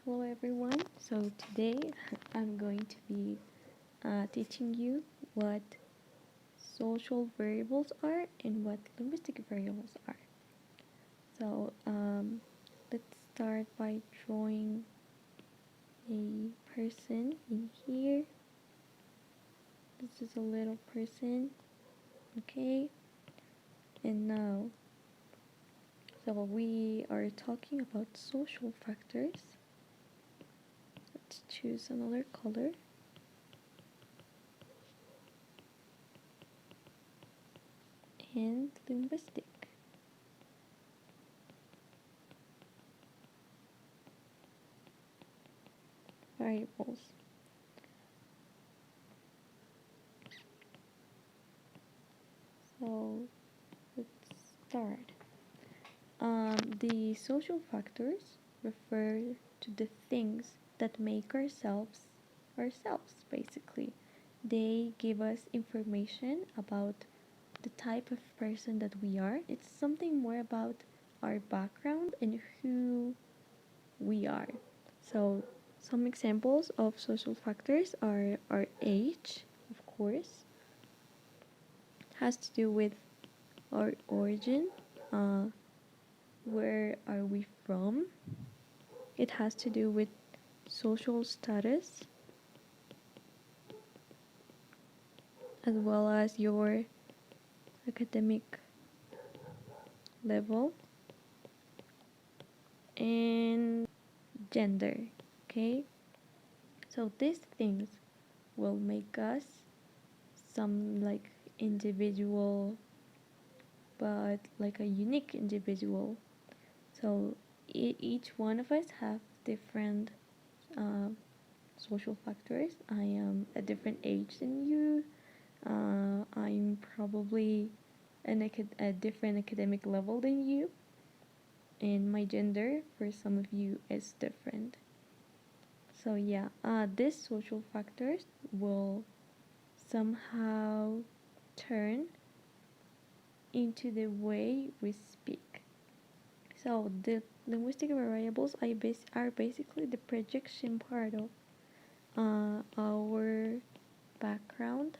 Hello everyone. So today I'm going to be teaching you what social variables are and what linguistic variables are. So let's start by drawing a person in here. This is a little person, okay? And now, so we are talking about social factors. Let's choose another color. And linguistic variables. So let's start. The social factors refer to the things that make ourselves basically. They give us information about the type of person that we are. It's something more about our background and who we are. So some examples of social factors are our age, of course, has to do with our origin. Where are we from? It has to do with social status as well as your academic level and gender. Okay, so these things will make us some like individual, but like a unique individual. So each one of us have different uh, social factors. I am a different age than you. I'm probably a different academic level than you, and my gender for some of you is different. So yeah, these social factors will somehow turn into the way we speak. So the linguistic variables are basically the projection part of our background.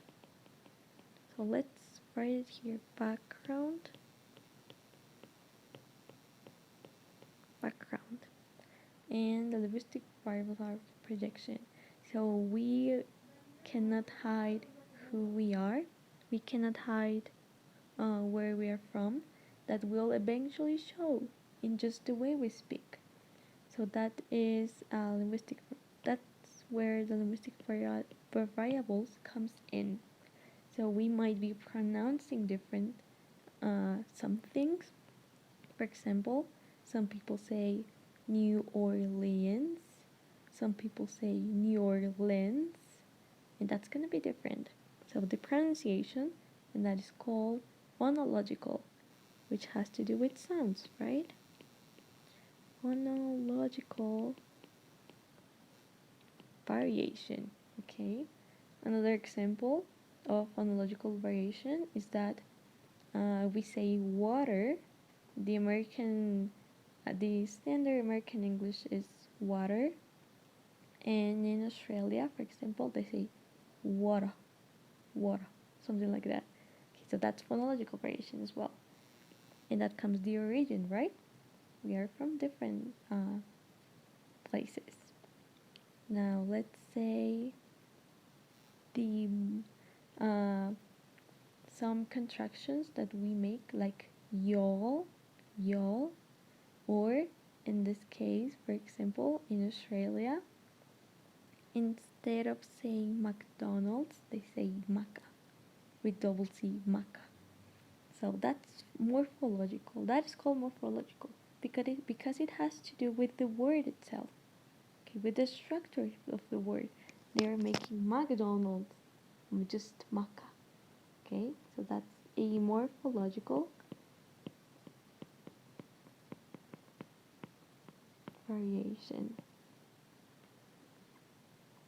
So let's write it here, background. And the linguistic variables are projection. So we cannot hide who we are. We cannot hide where we are from. That will eventually show in just the way we speak. So that is linguistic. That's where the linguistic variables comes in. So we might be pronouncing different some things. For example, some people say New Orleans, some people say New Orleans, and that's going to be different. So the pronunciation, and that is called phonological, which has to do with sounds, right? Phonological variation, okay? Another example of phonological variation is that we say water. The standard American English is water, and in Australia, for example, they say water, something like that. Okay, so that's phonological variation as well, and that comes the origin, right? We are from different places. Now let's say the some contractions that we make, like y'all, or in this case, for example, in Australia, instead of saying McDonald's, they say Maca with double C, Maca. So that's morphological. That is called morphological because it has to do with the word itself. Okay, with the structure of the word. They are making McDonald's just Maca. Okay, so that's a morphological variation.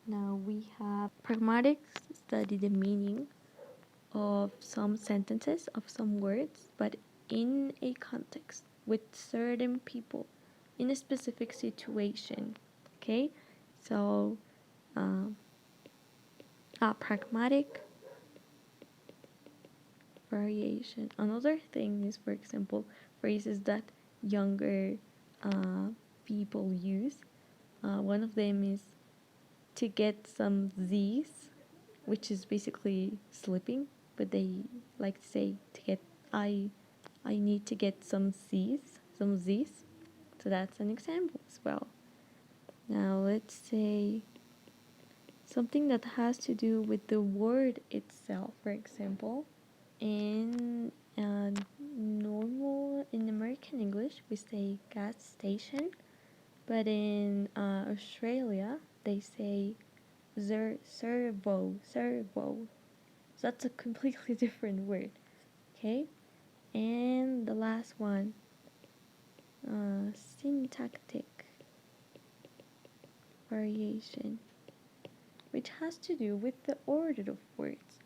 Now we have pragmatics study the meaning of some sentences, of some words, but in a context with certain people in a specific situation. Okay, so pragmatic variation. Another thing is, for example, phrases that younger uh, people use. One of them is to get some Z's, which is basically sleeping, but they like to say to get I I need to get some Z's. So that's an example as well. Now let's say something that has to do with the word itself. For example, in normal in American English we say gas station, but in Australia they say servo. So that's a completely different word. Okay, and the last one, syntactic variation, which has to do with the order of words.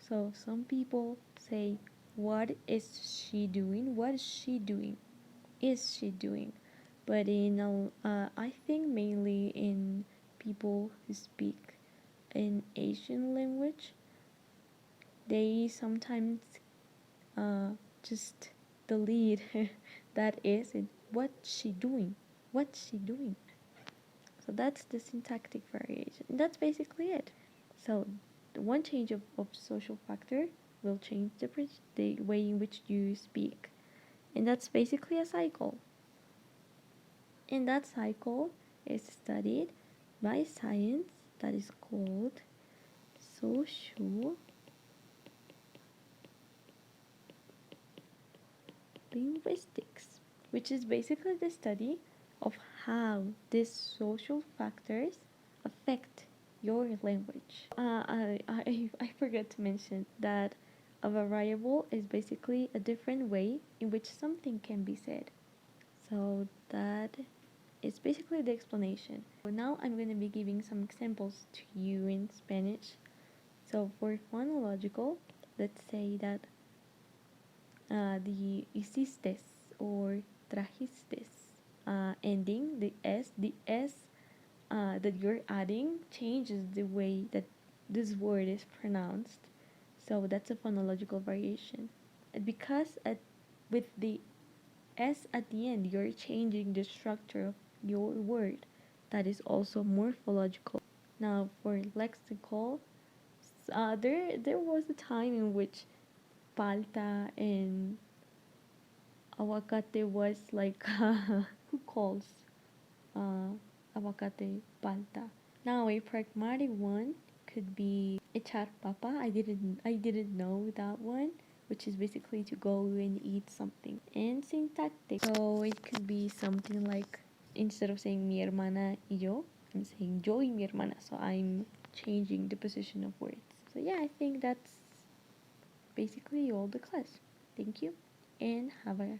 So some people say, "What is she doing? What is she doing? Is she doing?" But I think mainly in people who speak in Asian language, they sometimes uh, just delete that is in what's she doing? What's she doing? So that's the syntactic variation. That's basically it. So the one change of social factor will change the way in which you speak. And that's basically a cycle. And that cycle is studied by science that is called sociolinguistics, which is basically the study of how these social factors affect your language. I forgot to mention that a variable is basically a different way in which something can be said. So that is basically the explanation. So now I'm going to be giving some examples to you in Spanish. So for phonological, let's say that the hiciste or trajiste ending, the s that you're adding changes the way that this word is pronounced. So that's a phonological variation. And because with the s at the end, you're changing the structure of your word. That is also morphological. Now for lexical, there was a time in which palta and aguacate was like who calls uh, aguacate palta. Now a pragmatic one could be echar papa. I didn't know that one, which is basically to go and eat something. And syntactic, so it could be something like, instead of saying mi hermana y yo, I'm saying yo y mi hermana. So I'm changing the position of words. So yeah, I think that's basically all the class. Thank you and have a